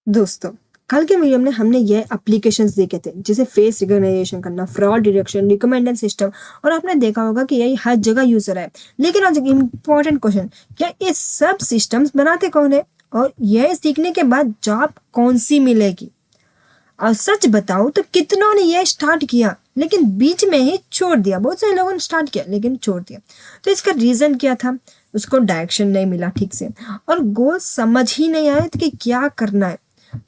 दोस्तों, कल के वीडियो में हमने ये एप्लीकेशंस देखे थे जैसे फेस रिकॉग्निशन करना, फ्रॉड डिटेक्शन, रिकमेंडर सिस्टम। और आपने देखा होगा कि यही हर जगह यूज हो रहा है। लेकिन आज एक इम्पॉर्टेंट क्वेश्चन, क्या ये सब सिस्टम्स बनाते कौन है और यह सीखने के बाद जॉब कौन सी मिलेगी? और सच बताऊं तो कितनों ने ये स्टार्ट किया लेकिन बीच में ही छोड़ दिया। बहुत सारे लोगों ने स्टार्ट किया लेकिन छोड़ दिया। तो इसका रीजन क्या था? उसको डायरेक्शन नहीं मिला ठीक से और गोल समझ ही नहीं आया कि क्या करना है।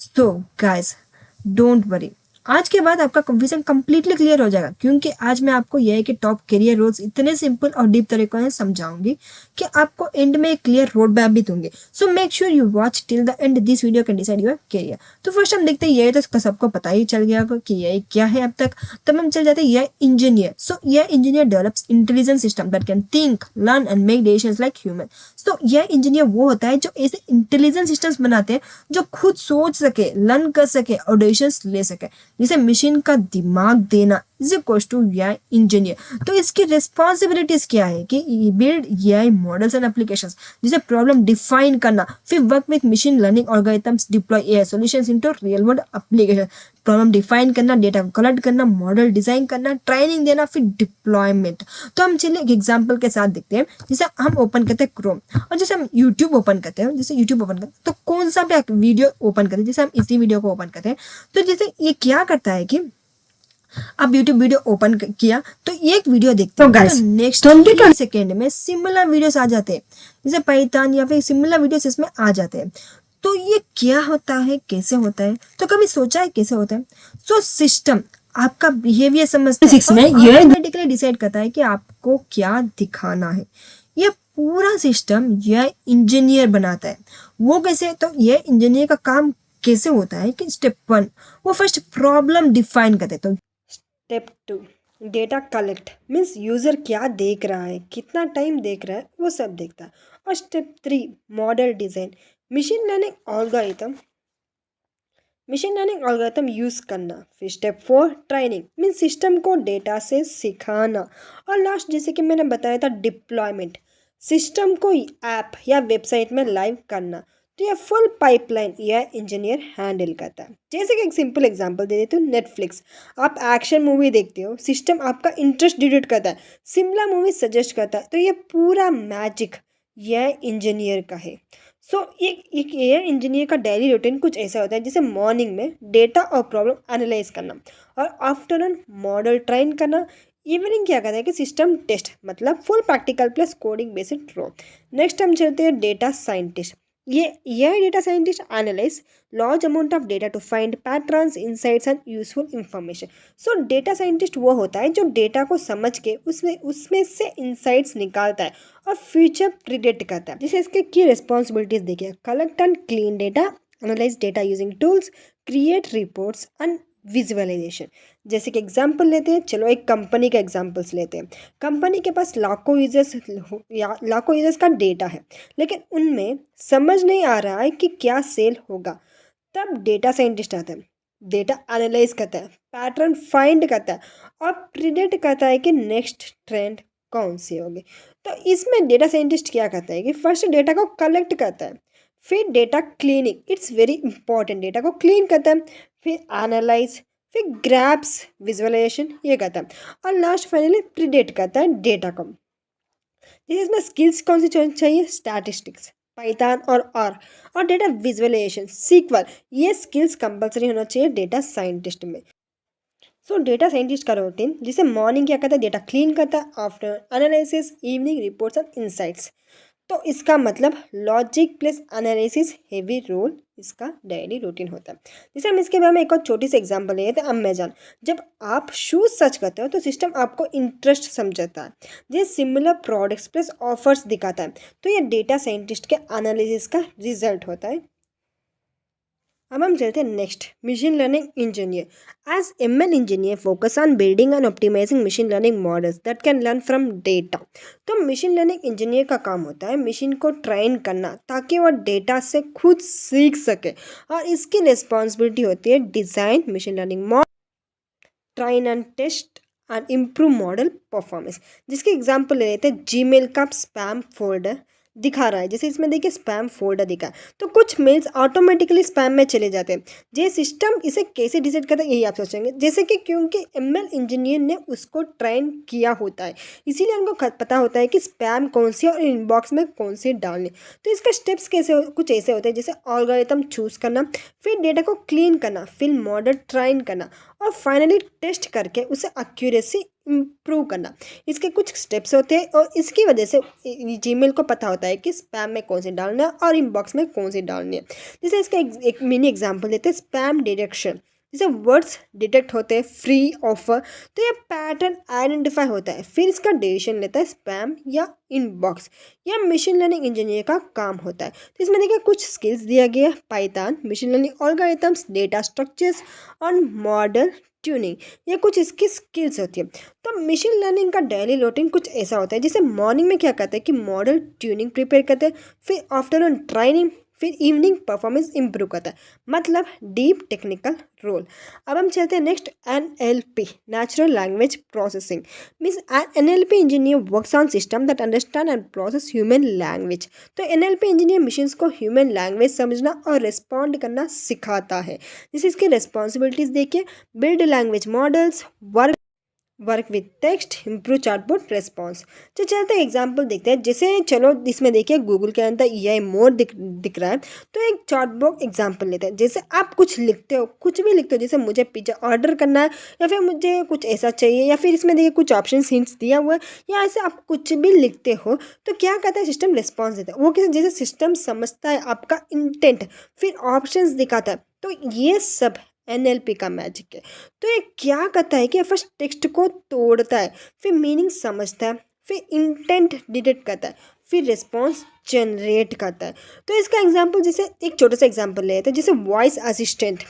सो गाइस, डोंट वरी, आज के बाद आपका कंफ्यूजन कंप्लीटली क्लियर हो जाएगा क्योंकि आज मैं आपको यह के टॉप करियर रोल्स इतने सिंपल और डीप तरीकों से समझाऊंगी कि आपको एंड में एक क्लियर रोड मैप भी दूंगी। So make sure you watch till the end, this video can decide your career. तो फर्स्ट हम देखते हैं, ये तो सबको पता ही चल गया कि ये क्या है अब तक। तब हम चल जाते हैं ये इंजीनियर। सो ये engineer develops intelligent system that can think, learn and make decisions like human. So ये इंजीनियर वो होता है जो ऐसे इंटेलिजेंट सिस्टम्स बनाते हैं जो खुद सोच सके, लर्न कर सके और डिसीजंस ले सके, जिसे मशीन का दिमाग देना is equal to AI engineer. तो इसकी रिस्पॉन्सिबिलिटीज क्या है कि build AI models and applications, जिसे प्रॉब्लम डिफाइन करना, फिर work with machine learning algorithms, deploy AI solutions into real world application. Problem define करना, डेटा को कलेक्ट करना, मॉडल डिजाइन करना, ट्रेनिंग देना, फिर डिप्लॉयमेंट। तो हम चलिए एक एग्जांपल के साथ देखते हैं। जैसे हम ओपन करते हैं क्रोम और जैसे हम यूट्यूब ओपन करते हैं, जैसे यूट्यूब ओपन करते हैं तो कौन सा भी वीडियो ओपन करते हैं, जैसे हम इसी वीडियो को ओपन करते हैं। तो जैसे ये क्या करता है कि अब यूट्यूब वीडियो ओपन किया तो एक वीडियो देखते हैं तो नेक्स्ट 20 सेकेंड में सिमिलर वीडियोस आ जाते हैं, जैसे पाइथन या फिर सिमिलर वीडियोस इसमें आ जाते हैं। तो ये क्या होता है, कैसे होता है? तो कभी सोचा है कैसे होता है? सो सिस्टम आपका बिहेवियर समझता है और ये ऑटोमेटिकली डिसाइड करता है कि आपको क्या दिखाना है। ये पूरा सिस्टम यह इंजीनियर बनाता है। वो कैसे? तो ये इंजीनियर का काम कैसे होता है कि स्टेप 1, वो फर्स्ट प्रॉब्लम डिफाइन करते हैं। तो step 2, data collect, means user क्या देख रहा है, कितना टाइम देख रहा है, वो सब देखता है। और step 3, model design, machine learning algorithm use करना। फिर स्टेप 4, ट्रेनिंग, मीन्स सिस्टम को डेटा से सिखाना। और लास्ट, जैसे कि मैंने बताया था, डिप्लॉयमेंट, सिस्टम को ऐप या वेबसाइट में लाइव करना। तो यह फुल पाइपलाइन यह इंजीनियर हैंडल करता है। जैसे कि एक सिंपल एग्जांपल दे देती हूँ, नेटफ्लिक्स। आप एक्शन मूवी देखते हो, सिस्टम आपका इंटरेस्ट डिटेक्ट करता है, सिमिलर मूवी सजेस्ट करता है। तो ये पूरा मैजिक यह इंजीनियर का है। सो एक एआई इंजीनियर का डेली रूटीन कुछ ऐसा होता है, जैसे मॉर्निंग में डेटा और प्रॉब्लम एनालाइज करना और आफ्टरनून मॉडल ट्रेन करना। इवनिंग क्या करता है कि सिस्टम टेस्ट, मतलब full practical plus coding based role. Next हम चलते हैं डेटा साइंटिस्ट। ये data scientist analyse large amount of data to find patterns, insights and useful information. So data scientist वो होता है जो डेटा को समझ के उसमें उसमें से इंसाइट्स निकालता है और फ्यूचर प्रिडिक्ट करता है। जैसे इसके की रिस्पॉन्सिबिलिटीज देखिए, collect and clean data, analyse data using tools, create reports and visualisation. जैसे कि एग्जांपल लेते हैं, चलो एक कंपनी का एग्जांपल्स लेते हैं। कंपनी के पास लाखों यूजर्स का डेटा है, लेकिन उनमें समझ नहीं आ रहा है कि क्या सेल होगा। तब डेटा साइंटिस्ट आता है, डेटा एनालाइज करता है, पैटर्न फाइंड करता है और प्रिडिक्ट करता है कि नेक्स्ट ट्रेंड कौन सी होगी। तो इसमें डेटा साइंटिस्ट क्या करता है कि फर्स्ट डेटा को कलेक्ट करता है, फिर data cleaning, it's very important, data को क्लीन करता है, फिर एनालाइज, फिर ग्रैब्स, विजुअलाइजेशन ये करता है और लास्ट फाइनली प्रिडिक्ट करता है डेटा को। जैसे इसमें स्किल्स कौन सी चाहिए? स्टैटिस्टिक्स, पाइथन और डेटा विजुअलाइजेशन, सीक्वल, ये स्किल्स कंपलसरी होना चाहिए डेटा साइंटिस्ट में। सो डेटा साइंटिस्ट का रूटीन, जिसे मॉर्निंग क्या करता है, डेटा क्लीन करता है, after analysis, evening reports and insights. तो इसका मतलब logic plus analysis heavy role इसका डेली रूटीन होता है। जैसे हम इसके बारे में एक और छोटी सी एग्जांपल ले लेते हैं, अमेजन। जब आप शूज़ सर्च करते हो तो सिस्टम आपको इंटरेस्ट समझता है, ये सिमिलर प्रोडक्ट्स प्लस ऑफर्स दिखाता है। तो ये डेटा साइंटिस्ट के एनालिसिस का रिजल्ट होता है। अब हम चलते हैं next, machine learning engineer. As ML engineer focus on building and optimising machine learning models that can learn from data. तो मशीन लर्निंग इंजीनियर का काम होता है मशीन को ट्रेन करना ताकि वह डेटा से खुद सीख सके। और इसकी रिस्पॉन्सिबिलिटी होती है design machine learning model, train and test and improve model performance. जिसके एग्जाम्पल ले लेते हैं, जीमेल का स्पैम फोल्डर दिखा रहा है, जैसे इसमें देखिए स्पैम फोल्डर दिखा है, तो कुछ मेल्स ऑटोमेटिकली स्पैम में चले जाते हैं। ये सिस्टम इसे कैसे डिसाइड करता है, यही आप सोचेंगे, जैसे कि क्योंकि एमएल इंजीनियर ने उसको ट्रेन किया होता है, इसीलिए उनको पता होता है कि स्पैम कौन सी और इनबॉक्स में कौन सी डालनी। तो इसका स्टेप्स कुछ ऐसे होते हैं, जैसे ऑलगोरिथम चूज करना, फिर डेटा को क्लीन करना, फिर मॉडल ट्रेन करना, और फाइनली टेस्ट करके उसे एक्यूरेसी इम्प्रूव करना। इसके कुछ स्टेप्स होते हैं और इसकी वजह से जीमेल को पता होता है कि स्पैम में कौन सी डालना है और इनबॉक्स में कौन सी डालनी है। जैसे इसका एक मिनी एग्जांपल देते हैं, स्पैम डिटेक्शन। जैसे वर्ड्स डिटेक्ट होते हैं, फ्री, ऑफर, तो ये पैटर्न आइडेंटिफाई होता है, फिर इसका डिसीजन लेता है स्पैम या इनबॉक्स। यह मशीन लर्निंग इंजीनियर का काम होता है। तो इसमें देखिए कुछ स्किल्स दिया गया है, Python, machine learning algorithms, data structures और मॉडल ट्यूनिंग, ये कुछ इसकी स्किल्स होती है। तो मशीन लर्निंग का डेली रूटीन कुछ ऐसा होता है, जैसे मॉर्निंग में क्या करते हैं कि मॉडल ट्यूनिंग प्रिपेयर करते हैं, फिर आफ्टरनून ट्रेनिंग, फिर इवनिंग परफॉर्मेंस इंप्रूव करता है, मतलब डीप टेक्निकल रोल। अब हम चलते हैं next, NLP, natural language processing. Means NLP engineer works on system that understand and process human language. तो एनएलपी इंजीनियर मशीन्स को ह्यूमन लैंग्वेज समझना और रिस्पॉन्ड करना सिखाता है। जैसे इसकी रिस्पॉन्सिबिलिटीज देखिए, build language models, work with text, improve chatbot response. तो चलते हैं एग्जाम्पल देखते हैं, जैसे चलो इसमें देखिए गूगल के अंदर एआई मोड दिख रहा है, तो एक चार्टबोर्ड एग्जाम्पल लेते हैं। जैसे आप कुछ लिखते हो, कुछ भी लिखते हो, जैसे मुझे पिज्जा ऑर्डर करना है, या फिर मुझे कुछ ऐसा चाहिए, या फिर इसमें देखिए कुछ ऑप्शन हिंट्स दिया हुआ है, या ऐसे आप कुछ भी लिखते हो, तो क्या कहता है सिस्टम रिस्पॉन्स देता है। वो कैसे, जैसे सिस्टम समझता है आपका इंटेंट, फिर ऑप्शंस दिखाता है। तो ये सब एनएलपी का मैजिक है। तो ये क्या करता है कि फर्स्ट टेक्स्ट को तोड़ता है, फिर मीनिंग समझता है, फिर इंटेंट डिटेक्ट करता है, फिर रिस्पॉन्स जनरेट करता है। तो इसका एग्जांपल, जैसे एक छोटा सा एग्जांपल लेते हैं, जैसे वॉइस असिस्टेंट।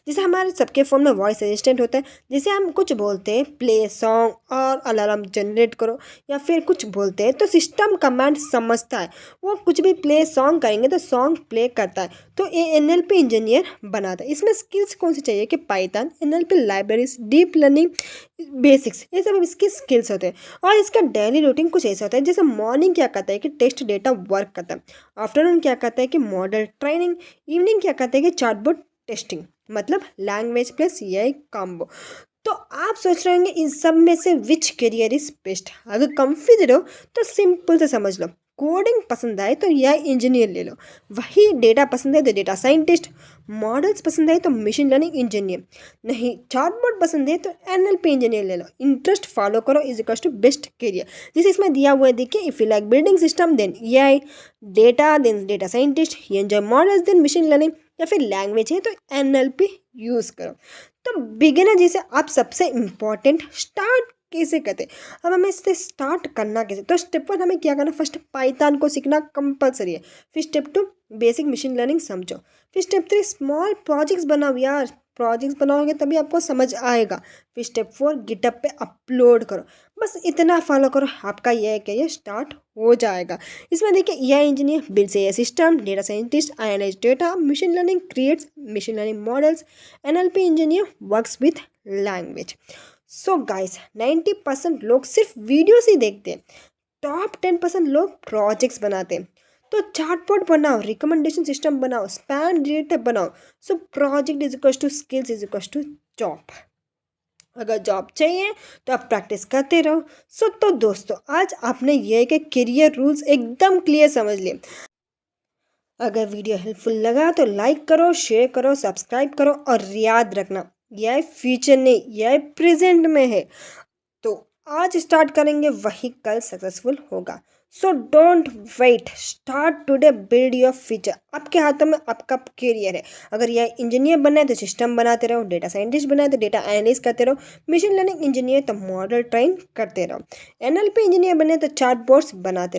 जैसे हमारे सबके फ़ोन में वॉइस असिस्टेंट होता है, जैसे हम कुछ बोलते हैं, प्ले सॉन्ग और अलार्म जनरेट करो, या फिर कुछ बोलते हैं, तो सिस्टम कमांड समझता है, वो कुछ भी प्ले सॉन्ग करेंगे तो सॉन्ग प्ले करता है। तो ये एनएलपी इंजीनियर बनाता है। इसमें स्किल्स कौन सी चाहिए कि Python, NLP libraries, deep learning basics, ये सब इसकी स्किल्स होते हैं। और इसका डेली रूटीन कुछ ऐसा होता है, जैसे मॉर्निंग क्या करता है कि टेक्स्ट डेटा वर्क करता है, आफ्टरनून क्या करता है कि मॉडल ट्रेनिंग, इवनिंग क्या करता है कि चार्टबोर्ड टेस्टिंग, मतलब लैंग्वेज प्लस एआई कॉम्बो। तो आप सोच रहे होंगे इन सब में से विच करियर इज बेस्ट। अगर कंफ्यूज हो तो सिंपल से समझ लो, कोडिंग पसंद आए तो एआई इंजीनियर ले लो, वही डेटा पसंद है तो डेटा साइंटिस्ट, मॉडल्स पसंद आए तो मशीन लर्निंग इंजीनियर, नहीं चार्टबोर्ड पसंद है तो एनएलपी इंजीनियर ले लो। इंटरेस्ट फॉलो करो is equals to best career. जैसे इसमें दिया हुआ है देखिए, if you like building system then AI, data then data scientist, you enjoy models then machine learning, या फिर लैंग्वेज है तो एनएलपी यूज़ करो। तो बिगिनर जैसे आप सबसे इम्पॉर्टेंट स्टार्ट कैसे करते हैं, अब हमें इससे स्टार्ट करना कैसे। तो स्टेप 1 हमें क्या करना, फर्स्ट पाइथन को सीखना कंपलसरी है, फिर स्टेप 2 बेसिक मशीन लर्निंग समझो, फिर स्टेप 3 स्मॉल प्रोजेक्ट्स बनाओ यार, प्रोजेक्ट्स बनाओगे तभी आपको समझ आएगा, फिर स्टेप 4 गिटअप पे अपलोड करो। बस इतना फॉलो करो, आपका ये करियर स्टार्ट हो जाएगा। इसमें देखिए AI engineer builds AI system, data scientist analyse data, machine learning creates machine learning models, NLP engineer works with language. So guys 90% लोग सिर्फ वीडियोस ही देखते हैं, टॉप 10% लोग प्रोजेक्ट्स बनाते हैं। तो चार्टबोर्ड बनाओ, रिकमेंडेशन सिस्टम बनाओ, स्पैन डिटेक्टर बनाओ। So project is equal to skills is equal to job. अगर जॉब चाहिए तो आप प्रैक्टिस करते रहो। सो तो दोस्तों आज आपने ये के करियर रूल्स एकदम क्लियर समझ लिए। अगर वीडियो हेल्पफुल लगा तो लाइक करो, शेयर करो, सब्सक्राइब करो, और याद रखना यह फ्यूचर नहीं, यह प्रेजेंट में है। तो आज स्टार्ट करेंगे वही कल सक्सेसफुल होगा। So don't wait, start today, build your future. आपके हाथों में आपका करियर है। अगर यह इंजीनियर बनना है तो सिस्टम बनाते रहो, डेटा साइंटिस्ट बनना है तो डेटा एनालिस्ट करते रहो, मशीन लर्निंग इंजीनियर तो मॉडल ट्रेन करते रहो, एनएलपी इंजीनियर बनना है तो चार्ट बोर्ड्स बनाते रहो।